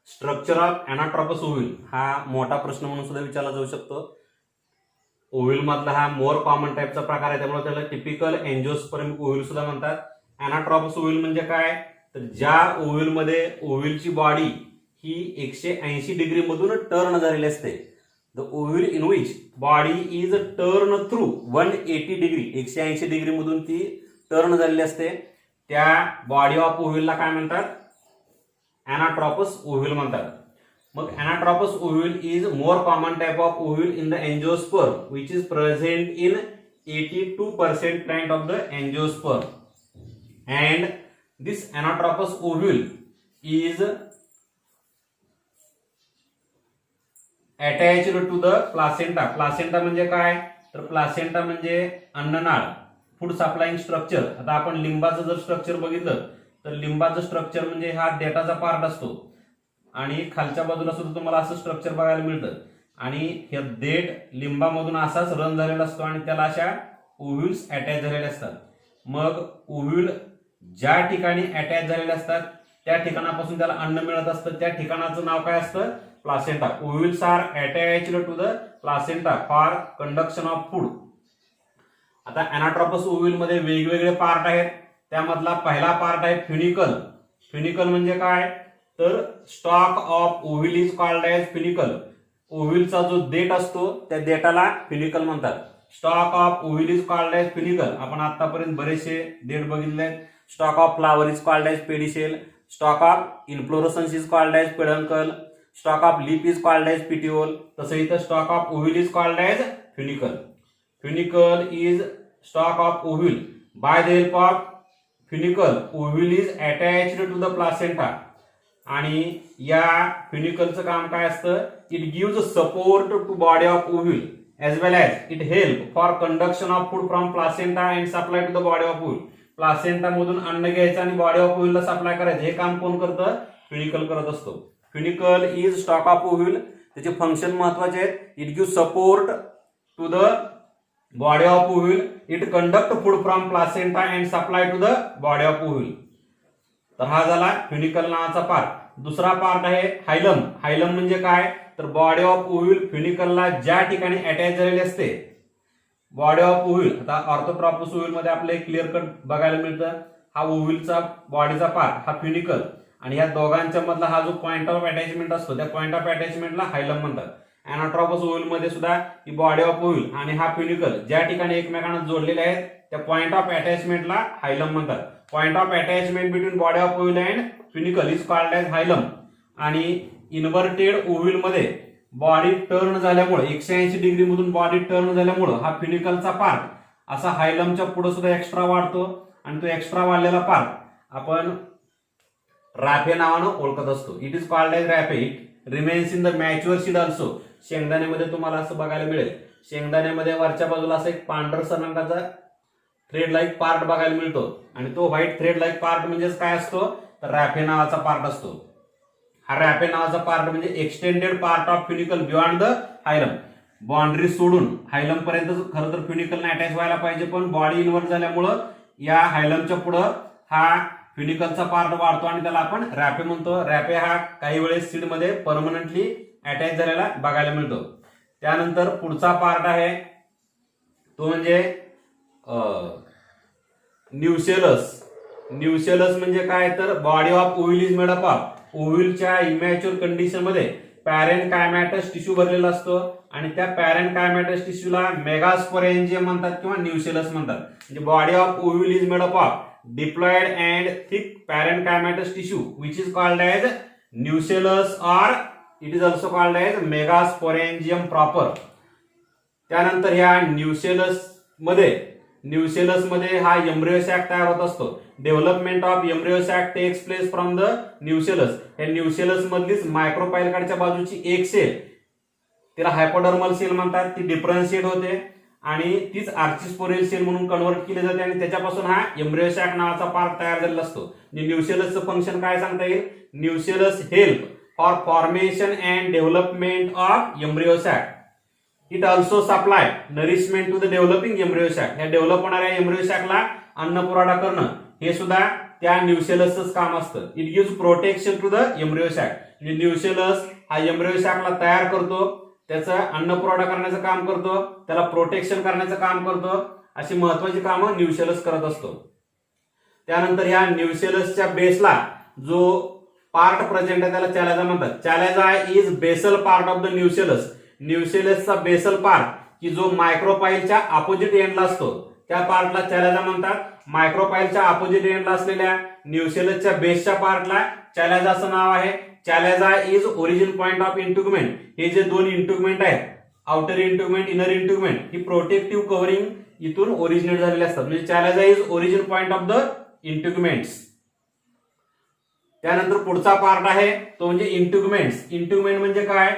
Structure of anatropous ovule हा मोठा प्रश्न म्हणून सुद्धा विचारला जाऊ शकतो. ओव्ह्यूल मधला हा मोर कॉमन टाईपचा प्रकार आहे, त्यामुळे त्याला टिपिकल एंजिओस्पर्मिक ओव्ह्यूल सुद्धा म्हणतात. एनाट्रोपस ओव्ह्यूल म्हणजे काय, तर ज्या ओव्ह्यूल मध्ये ओव्ह्यूलची बॉडी ही 180 डिग्री मधून टर्न झालेली असते. The ovule in which body is turn through 180 degree, 180 degree मधून ती टर्न झालेली असते, त्या बॉडी ऑफ ओव्ह्यूलला काय म्हणतात, एनाट्रोपस ओव्ह्यूल म्हणतात. मग anatropous ovule is more common type of ovule in the angiosperm which is present in 82% of the angiosperm, and this anatropous ovule is attached to the placenta. Placenta म्हणजे काय, तर placenta म्हणजे अन्ननाळ, food supplying structure. आता आपण लिंबाचं जर structure बघितलं तर लिंबाचं स्ट्रक्चर म्हणजे हा देठाचा पार्ट असतो आणि खालच्या बाजूला सुद्धा तुम्हाला असं स्ट्रक्चर बघायला मिळतं. आणि हे देठ लिंबामधून असाच रन झालेला असतो आणि त्याला अशा ओव्ह्यूल्स अटॅच झालेले असतात. मग ओव्ह्यूल ज्या ठिकाणी अटॅच झालेले असतात त्या ठिकाणापासून त्याला अन्न मिळत असतं, त्या ठिकाणाचं नाव काय असतं, placenta. Ovules are attached to the placenta for conduction of food. आता एनाट्रोपस ओव्ह्यूल मध्ये वेगवेगळे पार्ट आहेत. त्यामधला पहिला पार्ट आहे फ्युनिकल. फ्युनिकल म्हणजे काय, तर stalk of ovule is called as funicle. ओव्ह्यूलचा जो देठ असतो त्या देठाला फ्युनिकल म्हणतात. Stalk of ovule is called as funicle. आपण आतापर्यंत बरेचसे देठ बघितले. Stalk of flower is called as pedicel. Stalk of inflorescence is called as peduncle. Stalk of leaf is called as petiole. तसं इथं stalk of ovule is called as funicle. Funicle is stalk of ovule. By the help of फ्युनिकल ovule is attached to the placenta. आणि या फ्युनिकलचं काम काय असतं, it gives support to body of ovule as well as it help for conduction of food from placenta and supply to the body of ovule. Placenta मधून अन्न घ्यायचं आणि बॉडी ऑफ ओव्ह्यूलला सप्लाय करायचं, हे काम कोण करतं, फ्युनिकल करत असतो. Funicle is stalk of ovule. त्याचे फंक्शन महत्वाचे आहेत. It give support to the body of ovule. It conduct food from placenta and supply to the body of ovule. तर हा झाला फ्युनिकल नावाचा पार्ट. दुसरा पार्ट आहे हायलम. हायलम म्हणजे काय, तर बॉडी ऑफ ओव्ह्यूल फ्युनिकलला ज्या ठिकाणी अटॅच झालेली असते बॉडी ऑफ ओव्ह्यूल. आता ऑर्थोट्रॉपस ओव्ह्यूल मध्ये आपले क्लिअर कट बघायला मिळतं. हा ओव्ह्यूलचा बॉडीचा पार्ट हा फ्युनिकल आणि या दोघांच्या मधला हा जो पॉइंट ऑफ अटॅचमेंट असतो त्या पॉइंट ऑफ अटॅचमेंटला हायलम म्हणतात. एनाट्रोपस ओव्ह्यूल मध्ये सुद्धा ही बॉडी ऑफ ओव्ह्यूल आणि हा फ्युनिकल ज्या ठिकाणी एकमेकांना जोडलेले आहेत त्या पॉइंट ऑफ अटॅचमेंटला हायलम म्हणतात. Point of attachment between body of ovule and funicle is called as hilum. आणि इन्व्हर्टेड ओव्ह्यूल मध्ये बॉडी टर्न झाल्यामुळे 180 डिग्री मधून बॉडी टर्न झाल्यामुळे हा फ्युनिकलचा पार्ट असा हायलमच्या पुढे सुद्धा एक्स्ट्रा वाढतो आणि तो एक्स्ट्रा वाढलेला पार्ट आपण रॅफे नावानं ओळखत असतो. It is called as raphe. It remains in the mature seed also. शेंगदाण्यामध्ये तुम्हाला असं बघायला मिळेल. शेंगदाण्यामध्ये वरच्या बाजूला असं एक पांढरसर रंगाचा थ्रेड लाईक पार्ट बघायला मिळतो आणि तो व्हाईट थ्रेड लाईक पार्ट म्हणजेच काय असतो, तर रॅफे नावाचा पार्ट असतो. हा रॅफे नावाचा पार्ट म्हणजे extended part of funicle beyond the hilum. Boundary सोडून हायलम पर्यंत खरं तर फ्युनिकलने अटॅच व्हायला पाहिजे, पण बॉडी इन्व्हर्ट झाल्यामुळं या हायलमच्या पुढं हा फ्युनिकलचा पार्ट वाढतो आणि त्याला आपण रॅफे म्हणतो. रॅफे हा काही वेळेस सीड मध्ये परमनंटली अटॅच झालेला बघायला मिळतो. त्यानंतर पुढचा पार्ट आहे तो म्हणजे न्यूसेलस. न्यूसेलस म्हणजे काय, तर body of ovule is made up of. ओव्ह्यूलच्या इमॅच्युअर कंडिशन मध्ये पॅरेंट कायमॅटस टिश्यू भरलेला असतो आणि त्या पॅरेंट कायमॅटस टिश्यूला मेगास्पोरेंजियम म्हणतात किंवा न्यूसेलस म्हणतात. म्हणजे body of ovule is made up of diploid and thick parenchymatous tissue which is called as nucellus or it is also called as megasporangium proper. त्यानंतर ह्या न्यूसेलस मध्ये हा एम्ब्रियो सॅक तयार होत असतो. Development of embryo sac takes place from the nucellus. हे nucellus मधलीच मायक्रोपायलकडच्या बाजूची एक सेल, तिला हायपोडर्मल सेल म्हणतात, ती डिफरन्शिएट होते आणि तीच आर्चिस्पोरियल सेल म्हणून कन्व्हर्ट केली जाते आणि त्याच्यापासून हा एम्ब्रियो सॅक नावाचा पार्ट तयार झालेला असतो. न्यूसेलसचं फंक्शन काय सांगता येईल, nucellus help for formation and development of embryo sac. It also supply nourishment to the developing embryo sac. या डेव्हलप होणाऱ्या एम्ब्रियो सॅकला अन्न पुरवठा करणं हे सुद्धा त्या न्यूशेलसचं काम असतं. It gives protection to the embryo sac. म्हणजे न्यूशेलस हा एम्ब्रियो सॅकला तयार करतो, त्याचं अन्न पुरवठा करण्याचं काम करतो, त्याला प्रोटेक्शन करण्याचं काम करतो. अशी महत्वाची कामं न्यूशेलस करत असतो. त्यानंतर ह्या न्यूशेलसच्या बेसला जो पार्ट प्रेझेंट आहे त्याला चॅलेजा म्हणतात. Chalaza is basal part of the nucellus. न्यूशेलसचा बेसल पार्ट की जो मायक्रोपाईलच्या अपोजिट एंडला असतो त्या पार्टला चॅलेजा म्हणतात. मायक्रोपाईलच्या अपोजिट एंडला असलेल्या न्यूशेलसच्या बेसच्या पार्टला चॅलेजा असं नाव आहे. Chalaza is origin point of integument. हे जे दोन इंटुगमेंट आहेत, आउटर इंटुगमेंट, इनर इंटुगमेंट, ही प्रोटेक्टिव्ह कव्हरिंग इथून ओरिजिनेट झालेले असतात. म्हणजे chalaza is origin point of the integuments. त्यानंतर पुढचा पार्ट आहे तो म्हणजे इंटुगमेंट्स. इंटुगमेंट म्हणजे काय,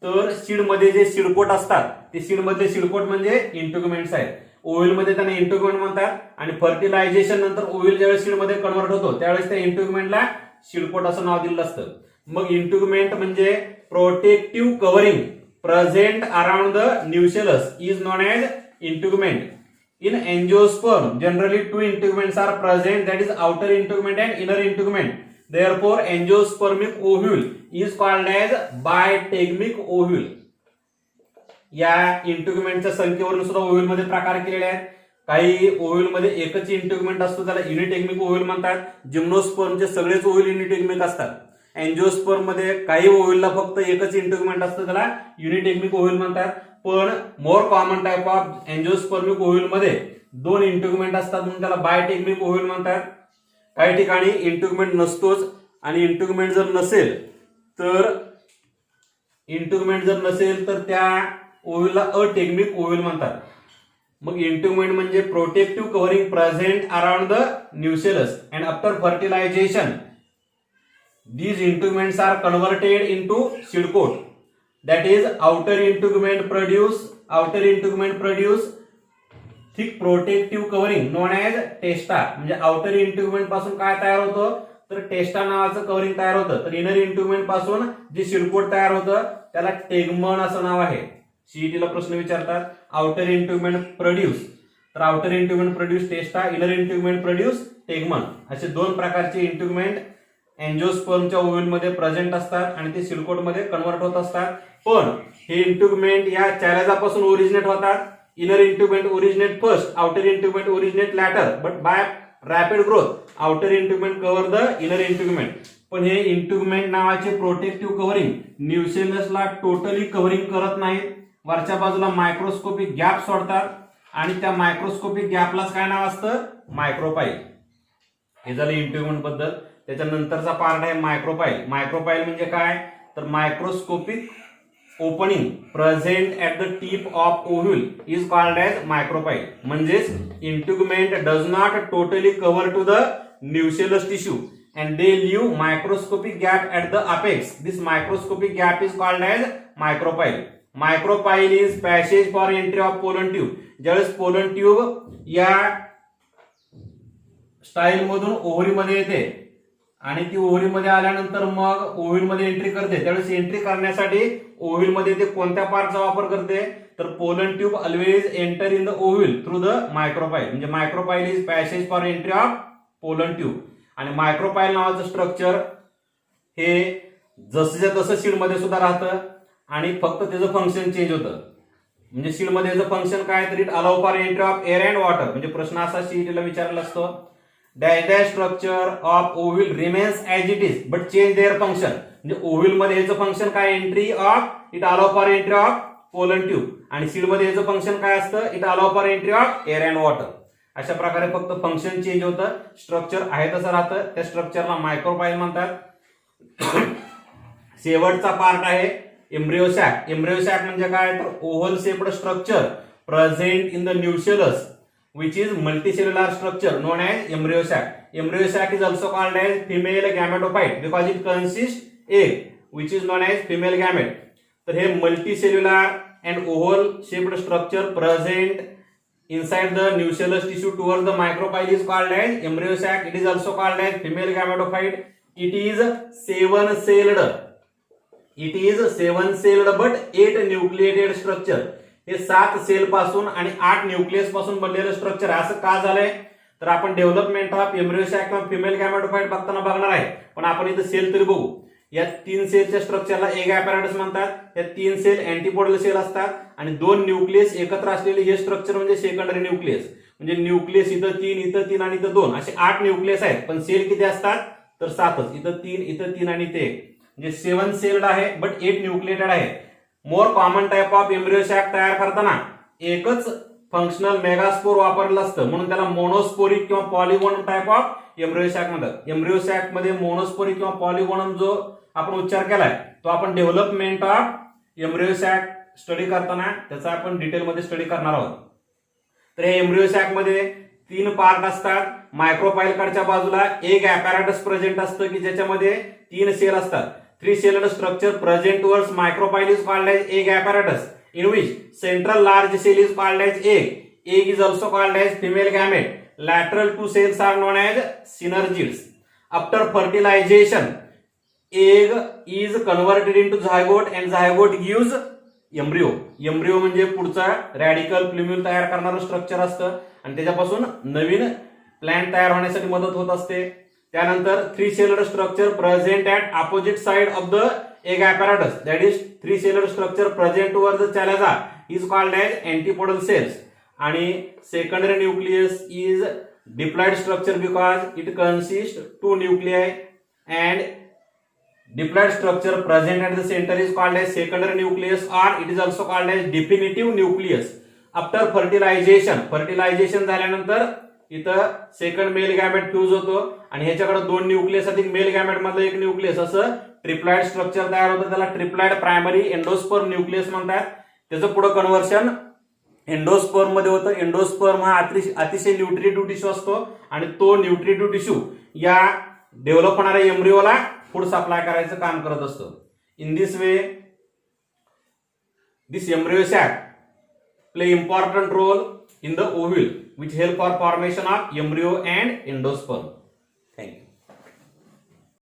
तर सीड मध्ये जे सीडकोट असतात ते सीड मधले सीडकोट म्हणजे इंटुगमेंट्स आहेत. ओव्हिल मध्ये त्यांना इंटुगमेंट म्हणतात आणि फर्टिलायझेशन नंतर ओव्हिल ज्यावेळेस सीड मध्ये कन्वर्ट होतो त्यावेळेस त्या इंटुगमेंटला सीडकोट असं नाव दिलेलं असतं. मग इंटुगमेंट म्हणजे protective covering present around the nucellus is known as integument. In angiosperm, generally two integuments are present, that is outer integument and inner integument. Therefore, angiospermic ovule is called as bitegmic ovule. या इंटुगमेंटच्या संख्येवरून सुद्धा ovule मध्ये प्रकार केलेले आहेत. काही ovule मध्ये एकच इंटुगमेंट असतो त्याला युनिटेग्मिक ओव्ह्यूल म्हणतात. जिम्नोस्पर्मचे सगळेच ओव्ह्यूल युनिटेग्मिक असतात. एंजिओस्पर्म मध्ये काही ओव्ह्यूलला फक्त एकच इंटुगमेंट असतं त्याला युनिटेग्मिक ओव्ह्यूल म्हणतात. पण मोर कॉमन टाइप ऑफ एंजिओस्पर्मिक ओव्ह्यूल मध्ये दोन इंटुगमेंट असतात म्हणून त्याला बायटेग्मिक ओव्ह्यूल म्हणतात. काही ठिकाणी इंटुगमेंट नसतोच आणि इंटुगमेंट जर नसेल तर त्या ओव्ह्यूलला अटेग्मिक ओव्ह्यूल म्हणतात. मग इंटुगमेंट म्हणजे protective covering present around the nucellus and after fertilization these integuments are converted into seed coat. That is outer integument produce thick protective covering known as testa. म्हणजे outer integument पासून काय तयार होतं तर टेस्टा नावाचं कव्हरिंग तयार होतं. तर इनर इंटुगमेंट पासून जे सीड कोट तयार होतं त्याला टेगमन असं नाव आहे. सीईटीला प्रश्न विचारतात आउटर इंटुगमेंट प्रोड्यूस, तर आउटर इंटुगमेंट प्रोड्यूस टेस्टा, इनर इंटुगमेंट प्रोड्यूस टेगमन. असे दोन प्रकारचे इंटुगमेंट एंजिओस्पर्मच्या ओव्ह्यूल मध्ये प्रेझेंट असतात आणि ते सीड कोट मध्ये कन्वर्ट होत असतात. पण हे इंटुगमेंट या चॅलेजा पासून ओरिजिनेट होतात. Inner integument originate first, outer integument originate later, but by rapid growth outer integument cover the inner integument. पण हे इंटुगमेंट नावाचे प्रोटेक्टिव्ह कव्हरिंग न्यूशेलसला टोटली कव्हरिंग करत नाहीत. वरच्या बाजूला मायक्रोस्कोपिक गॅप सोडतात आणि त्या मायक्रोस्कोपिक गॅपलाच काय नाव असतं, मायक्रोपाईल. हे झालं इंटुगमेंट बद्दल. त्याच्यानंतरचा पार्ट आहे मायक्रोपाईल. मायक्रोपाईल म्हणजे काय तर microscopic opening present at the tip of ovule is called as micropyle. म्हणजेच integument does not totally cover to the nucellus tissue and they leave microscopic gap at the apex. This microscopic gap is called as micropyle. Micropyle is passage for entry of pollen tube. ज्यावेळेस pollen tube या style मधून ovary मध्ये येते आणि ती ovary मध्ये आल्यानंतर मग ओव्ह्यूल मध्ये एंट्री करते, त्यावेळेस एंट्री करण्यासाठी ओव्ह्यूल मध्ये ते कोणत्या पार्टचा वापर करते तर pollen tube always enter in the ovule through the micropyle. म्हणजे micropyle is passage for entry of pollen tube. आणि मायक्रोपाईल नावाचं स्ट्रक्चर हे जसं तसं सीड मध्ये सुद्धा राहतं आणि फक्त त्याचं फंक्शन चेंज होतं. म्हणजे सीड मध्ये याचं फंक्शन काय तर it allow for entry of air and water. म्हणजे प्रश्न असा सीईटीला विचारला असतो dash dash structure of ovule remains as it is but change their function. म्हणजे ओव्ह्यूल मध्ये याचं फंक्शन काय entry of it allow for entry of pollen tube आणि सीड मध्ये याचं फंक्शन काय असतं it allow for entry of air and water. अशा प्रकारे फक्त फंक्शन चेंज होतं, स्ट्रक्चर आहे तसं राहतं. त्या स्ट्रक्चरला मायक्रोपाईल म्हणतात. शेवटचा पार्ट आहे एम्ब्रियो सॅक. एम्ब्रियो सॅक म्हणजे काय तर oval shaped structure present in the nucellus which is multicellular structure known as embryo sac. Embryo sac is also called as female gametophyte because it consists egg which is known as female gamete. तर हे multicellular and oval shaped structure present inside the nucellus tissue towards the micropyle is called as embryo sac. It is also called as female gametophyte. It is seven celled but 8 nucleated structure. हे 7 sale पासून आणि 8 nucleus पासून बनलेलं structure. असं का झालंय तर आपण डेव्हलपमेंट ऑफ एम्ब्रियो सॅक किंवा फिमेल गॅमेटोफाइट बघताना बघणार आहे, पण आपण इथं सेल तरी बघू. या 3 सेलच्या स्ट्रक्चरला एग ॲपॅरेटस म्हणतात. या 3 सेल अँटीपोडल सेल असतात आणि 2 न्यूक्लियस एकत्र असलेले हे स्ट्रक्चर म्हणजे सेकंडरी न्यूक्लियस. म्हणजे न्यूक्लियस इथं 3 आणि इथं 2 असे 8 न्यूक्लियस आहेत, पण सेल किती असतात तर 7च. इथं 3 आणि इथे 1, म्हणजे 7 सेल्ड आहे बट 8 न्यूक्लिएटेड आहे. More common type of embryo sac तयार करताना एकच फंक्शनल मेगास्पोर वापरलं असतं, म्हणून त्याला मोनोस्पोरिक किंवा polygonum type of embryo sac म्हणतात. एम्ब्रियो सॅक मध्ये मोनोस्पोरिक किंवा पॉलिगोनम जो आपण उच्चार केलाय तो आपण development of embryo sac study करताना त्याचा आपण डिटेलमध्ये स्टडी करणार आहोत. तर हे एम्ब्रियो सॅक मध्ये 3 पार्ट असतात. मायक्रोपाइलकडच्या बाजूला एक ॲपॅरेटस प्रेझेंट असतं की ज्याच्यामध्ये 3 सेल असतात. 3 celled structure present towards micropyle is called as egg apparatus in which central large cell is called as egg. Egg is also called as female gamete. Lateral 2 cells are known as synergids. After fertilization, egg is converted into zygote and zygote gives embryo. Embryo म्हणजे पुढचा radical प्ल्युम्युल तयार करणारं structure असतं आणि त्याच्यापासून नवीन plant तयार होण्यासाठी मदत होत असते. त्यानंतर 3 celled structure present at opposite side of the egg apparatus, that is 3 celled structure present towards the chalaza is called as antipodal cells. आणि secondary nucleus is diploid structure because it consists 2 nuclei and diploid structure present at the center is called as secondary nucleus or it is also called as definitive nucleus. After fertilization झाल्यानंतर इथं second mail gamete fuse होतो आणि ह्याच्याकडे 2 nucleus अधिक mail gamete मधलं 1 nucleus असं triploid structure तयार होतं. त्याला ट्रिप्लॉइड प्रायमरी एंडोस्पर्म न्यूक्लियस म्हणतात. त्याचं पुढे कन्व्हर्शन एंडोस्पर्म मध्ये होतं. एंडोस्पर्म हा अतिशय न्यूट्रिटिव्ह टिश्यू असतो आणि तो न्यूट्रिटिव्ह टिश्यू या डेव्हलप होणाऱ्या एम्ब्रिओला फूड सप्लाय करायचं काम करत असतं. In this way this embryo sac play important role in the ovule which help for formation of embryo and endosperm. Thank you.